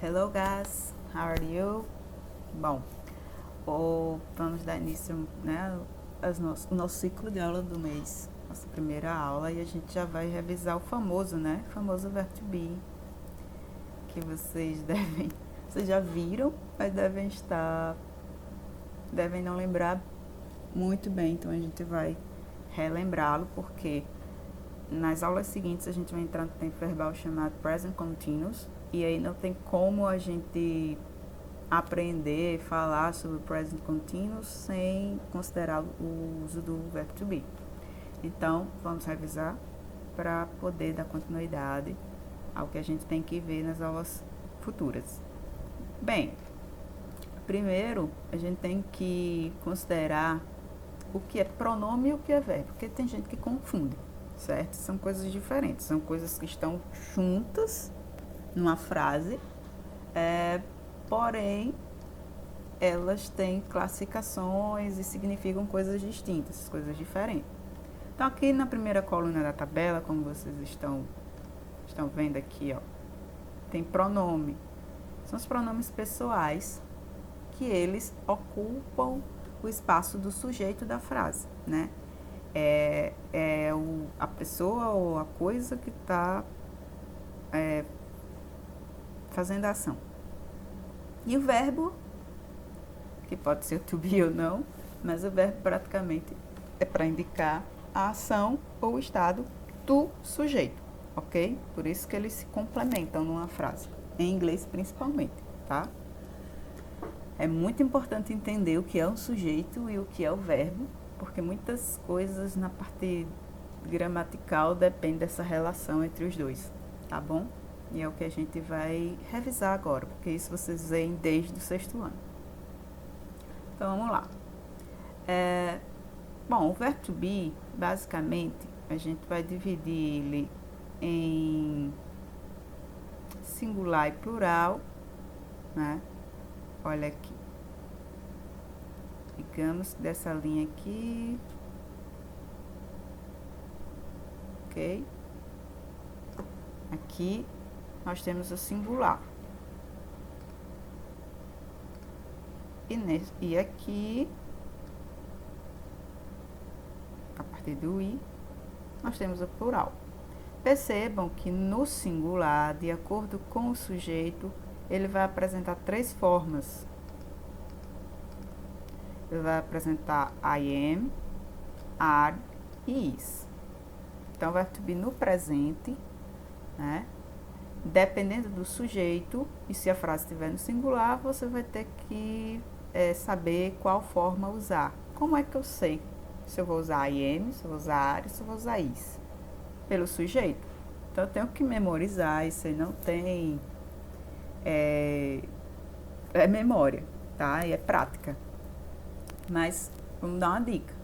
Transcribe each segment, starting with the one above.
Hello guys, how are you? Bom, vamos dar início, né, ao nosso ciclo de aula do mês, nossa primeira aula, e a gente já vai revisar o famoso, né, famoso verbo to be, que vocês já viram, mas devem não lembrar muito bem, então a gente vai relembrá-lo, porque nas aulas seguintes a gente vai entrar no tempo verbal chamado present continuous, e aí não tem como a gente aprender, falar sobre o present continuous sem considerar o uso do verbo to be. Então, vamos revisar para poder dar continuidade ao que a gente tem que ver nas aulas futuras. Bem, primeiro a gente tem que considerar o que é pronome e o que é verbo, porque tem gente que confunde, certo? São coisas diferentes, são coisas que estão juntas numa frase, porém elas têm classificações e significam coisas distintas, coisas diferentes. Então aqui na primeira coluna da tabela, como vocês estão vendo aqui, ó, tem pronome. São os pronomes pessoais que eles ocupam o espaço do sujeito da frase, né? A pessoa ou a coisa que está fazendo a ação. E o verbo, que pode ser to be ou não, mas o verbo praticamente é para indicar a ação ou o estado do sujeito, ok? Por isso que eles se complementam numa frase, em inglês principalmente, tá? É muito importante entender o que é um sujeito e o que é o verbo, porque muitas coisas na parte gramatical dependem dessa relação entre os dois, tá bom? E é o que a gente vai revisar agora, porque isso vocês veem desde o 6º ano. Então, vamos lá. Bom, o verbo to be, basicamente, a gente vai dividir ele em singular e plural, né? Olha aqui. Digamos dessa linha aqui. Ok? Aqui nós temos o singular. E aqui, a partir do i, nós temos o plural. Percebam que no singular, de acordo com o sujeito, ele vai apresentar 3 formas. Ele vai apresentar I am, are e is. Então, o verbo to be no presente, né? Dependendo do sujeito, e se a frase estiver no singular, você vai ter que saber qual forma usar. Como é que eu sei se eu vou usar I am, se eu vou usar are, se eu vou usar is? Pelo sujeito. Então, eu tenho que memorizar, isso aí não tem... É memória, tá? E é prática. Mas, vamos dar uma dica.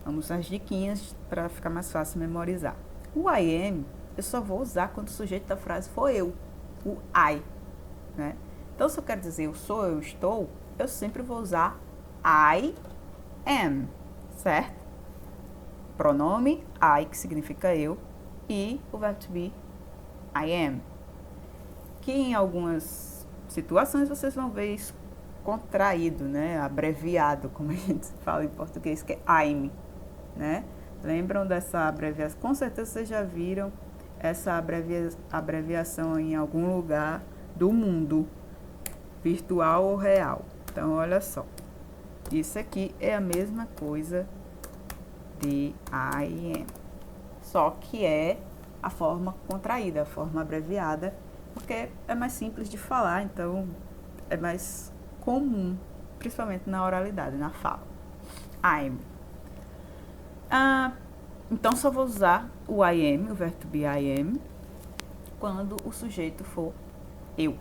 Vamos às diquinhas para ficar mais fácil memorizar. O I am, eu só vou usar quando o sujeito da frase for eu, o I, né? Então, se eu quero dizer eu sou, eu estou, eu sempre vou usar I am, certo? Pronome I, que significa eu, e o verbo to be I am. Que em algumas situações vocês vão ver isso contraído, né? Abreviado, como a gente fala em português, que é I'm, né? Lembram dessa abreviação? Com certeza vocês já viram essa abreviação em algum lugar do mundo, virtual ou real. Então, olha só. Isso aqui é a mesma coisa de I am. Só que é a forma contraída, a forma abreviada, porque é mais simples de falar, então é mais comum, principalmente na oralidade, na fala. I'm. Então, só vou usar o I am, o verbo to be I am, quando o sujeito for eu,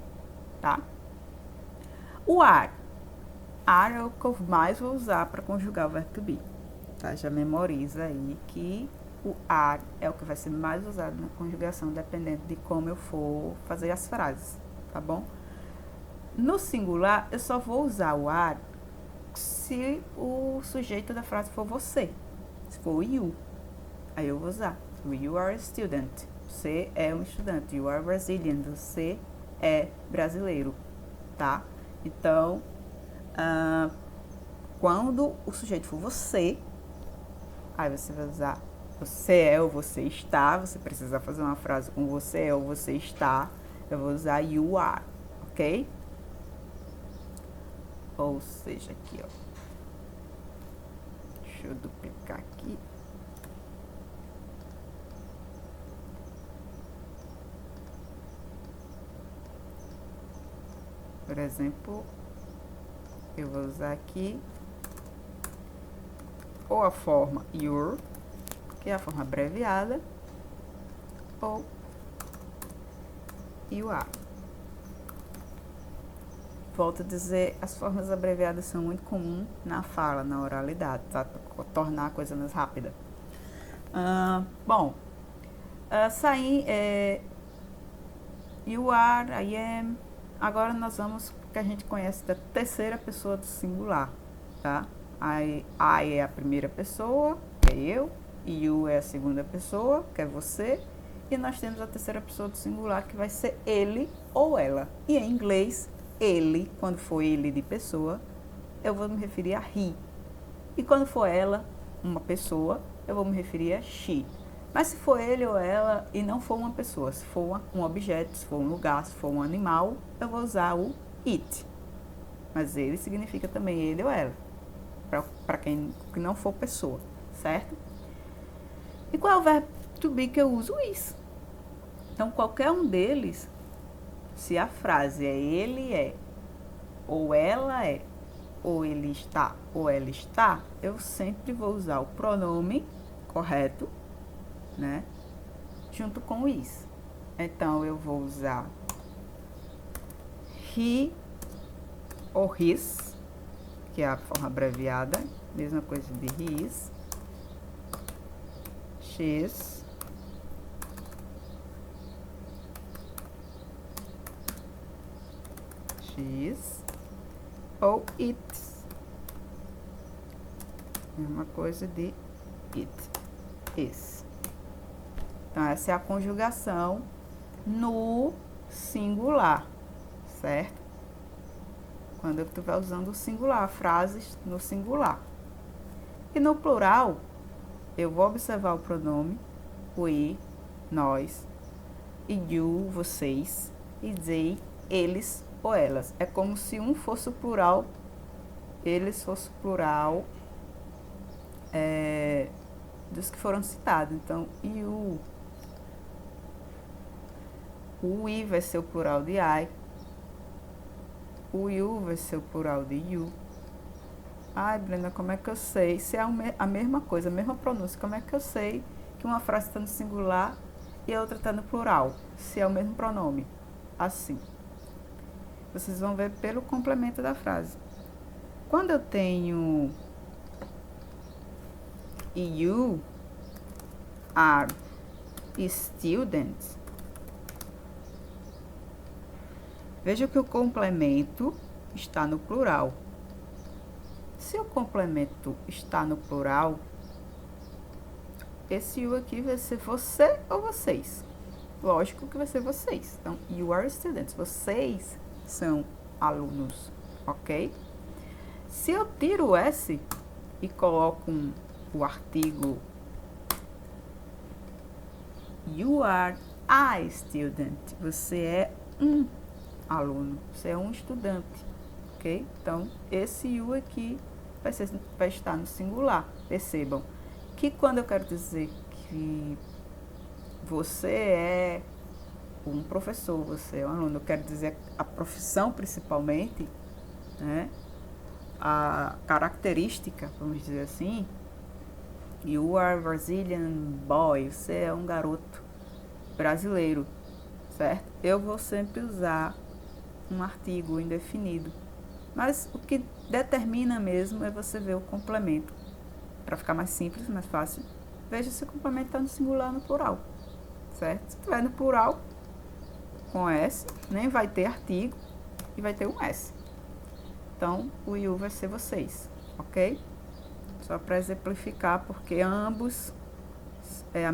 tá? O are. Are é o que eu mais vou usar para conjugar o verbo to be, tá? Já memoriza aí que o are é o que vai ser mais usado na conjugação, dependendo de como eu for fazer as frases, tá bom? No singular, eu só vou usar o are se o sujeito da frase for você, se for you. Aí eu vou usar. You are a student. Você é um estudante. You are Brazilian. Você é brasileiro, tá? Então, quando o sujeito for você, aí você vai usar você é ou você está. Você precisa fazer uma frase com você é ou você está. Eu vou usar you are, ok? Ou seja, aqui, ó. Deixa eu duplicar aqui. Por exemplo, eu vou usar aqui ou a forma your, que é a forma abreviada, ou you are. Volto a dizer, as formas abreviadas são muito comuns na fala, na oralidade, tá? Para tornar a coisa mais rápida. Bom, you are, I am. Agora nós vamos que a gente conhece da terceira pessoa do singular, tá? I é a primeira pessoa, que é eu, e you é a segunda pessoa, que é você, e nós temos a terceira pessoa do singular, que vai ser ele ou ela. E em inglês, ele, quando for ele de pessoa, eu vou me referir a he. E quando for ela, uma pessoa, eu vou me referir a she. Mas se for ele ou ela e não for uma pessoa, se for um objeto, se for um lugar, se for um animal, eu vou usar o it. Mas ele significa também ele ou ela, para quem não for pessoa, certo? E qual é o verbo to be que eu uso? Is. Então, qualquer um deles, se a frase é ele é, ou ela é, ou ele está, ou ela está, eu sempre vou usar o pronome correto, né? Junto com o is. Então, eu vou usar he ou his, que é a forma abreviada, mesma coisa de his, she's, ou it's, mesma coisa de it, is. Então, essa é a conjugação no singular, certo? Quando eu estiver usando o singular, frases no singular. E no plural, eu vou observar o pronome we, nós, e you, vocês, e they, eles ou elas. É como se um fosse o plural, eles fosse o plural dos que foram citados. Então, you, o we vai ser o plural de I, o you vai ser o plural de you. Ai, Brenda, como é que eu sei? Se é a mesma coisa, a mesma pronúncia, como é que eu sei que uma frase está no singular e a outra está no plural? Se é o mesmo pronome. Assim. Vocês vão ver pelo complemento da frase. Quando eu tenho you are students, veja que o complemento está no plural. Se o complemento está no plural, esse you aqui vai ser você ou vocês. Lógico que vai ser vocês. Então, you are students. Vocês são alunos, ok? Se eu tiro o S e coloco o artigo you are a student, você é um aluno, você é um estudante, ok? Então, esse you aqui vai estar no singular. Percebam que quando eu quero dizer que você é um professor, você é um aluno, eu quero dizer a profissão principalmente, né? A característica, vamos dizer assim, you are Brazilian boy, você é um garoto brasileiro, certo? Eu vou sempre usar um artigo indefinido, mas o que determina mesmo é você ver o complemento, para ficar mais simples, mais fácil. Veja se o complemento está no singular ou no plural, certo? Se estiver no plural, com S, nem vai ter artigo e vai ter um S. Então, o you vai ser vocês, ok? Só para exemplificar, porque ambos é a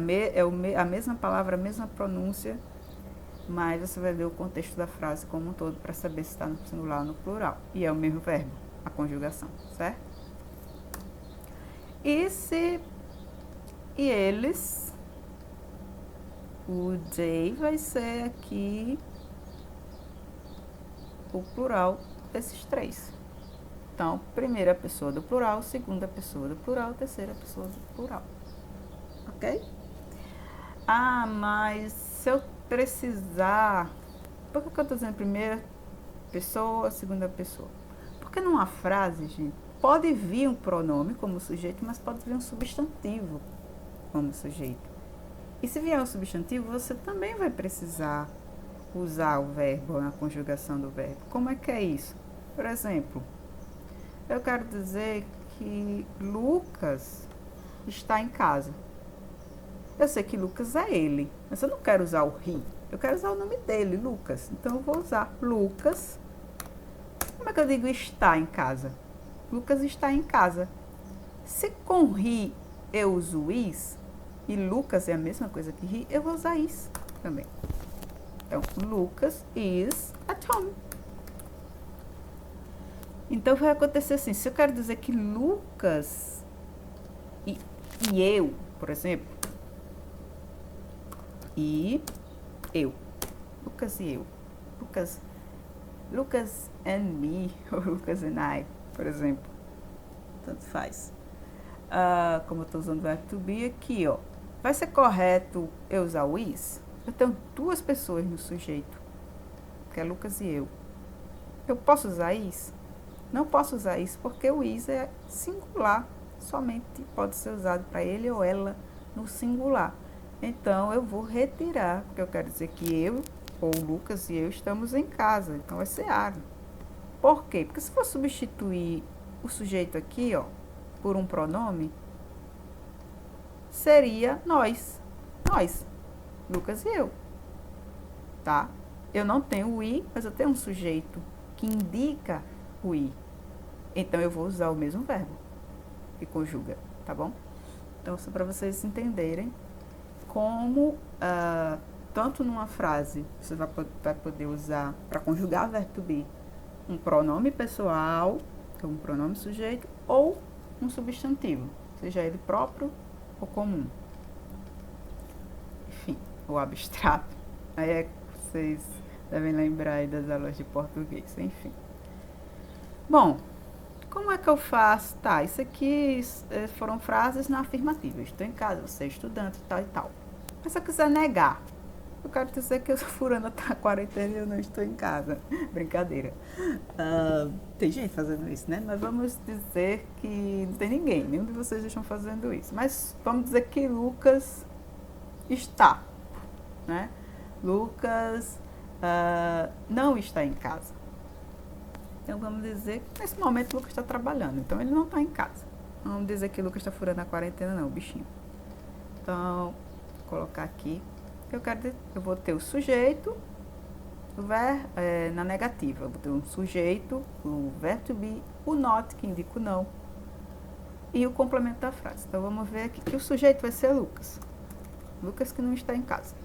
mesma palavra, a mesma pronúncia, mas você vai ver o contexto da frase como um todo para saber se está no singular ou no plural. E é o mesmo verbo, a conjugação, certo? E eles, o they vai ser aqui o plural desses três. Então, primeira pessoa do plural, segunda pessoa do plural, terceira pessoa do plural. Ok? Ah, mas se eu precisar... Por que eu estou dizendo primeira pessoa, segunda pessoa? Porque numa frase, gente, pode vir um pronome como sujeito, mas pode vir um substantivo como sujeito. E se vier um substantivo, você também vai precisar usar o verbo, a conjugação do verbo. Como é que é isso? Por exemplo, eu quero dizer que Lucas está em casa. Eu sei que Lucas é ele, mas eu não quero usar o he. Eu quero usar o nome dele, Lucas. Então, eu vou usar Lucas. Como é que eu digo está em casa? Lucas está em casa. Se com he eu uso is, e Lucas é a mesma coisa que he, eu vou usar is também. Então, Lucas is at home. Então, vai acontecer assim. Se eu quero dizer que Lucas e eu, por exemplo, e eu, Lucas e eu, Lucas and me, ou Lucas and I, por exemplo, tanto faz. Como eu estou usando o verbo to be aqui, ó, vai ser correto eu usar o is? Eu tenho duas pessoas no sujeito, que é Lucas e eu. Eu posso usar is? Não posso usar isso porque o is é singular, somente pode ser usado para ele ou ela no singular. Então, eu vou retirar, porque eu quero dizer que eu, ou Lucas e eu, estamos em casa. Então, vai ser are. Por quê? Porque se for substituir o sujeito aqui, ó, por um pronome, seria nós. Nós, Lucas e eu. Tá? Eu não tenho o i, mas eu tenho um sujeito que indica o i. Então, eu vou usar o mesmo verbo que conjuga, tá bom? Então, só para vocês entenderem como, tanto numa frase, você vai poder usar para conjugar o verbo to be um pronome pessoal, que é um pronome sujeito, ou um substantivo, seja ele próprio ou comum. Enfim, ou abstrato. Aí é que vocês devem lembrar aí das aulas de português, enfim. Bom, como é que eu faço? Tá, isso aqui foram frases na afirmativa. Eu estou em casa, você é estudante, tal e tal. Mas se eu quiser negar, eu quero dizer que eu sou furando a quarentena e eu não estou em casa. Brincadeira. Tem gente fazendo isso, né? Mas vamos dizer que não tem ninguém, nenhum de vocês estão fazendo isso. Mas vamos dizer que Lucas está, né? Lucas não está em casa. Então, vamos dizer que nesse momento o Lucas está trabalhando, então ele não está em casa. Não vamos dizer que o Lucas está furando a quarentena, não, o bichinho. Então, vou colocar aqui. Eu vou ter o sujeito, na negativa. Eu vou ter um sujeito, o verbo to be, o not, que indica o não, e o complemento da frase. Então, vamos ver aqui que o sujeito vai ser Lucas. Lucas que não está em casa.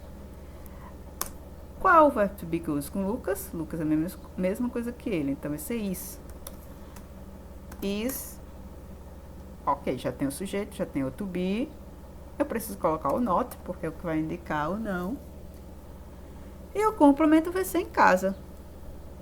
Qual é o verbo to be que eu uso com Lucas? Lucas é a mesma coisa que ele, então vai ser is. Is. Ok, já tem o sujeito, já tem o to be. Eu preciso colocar o not, porque é o que vai indicar o não. E o complemento vai ser em casa.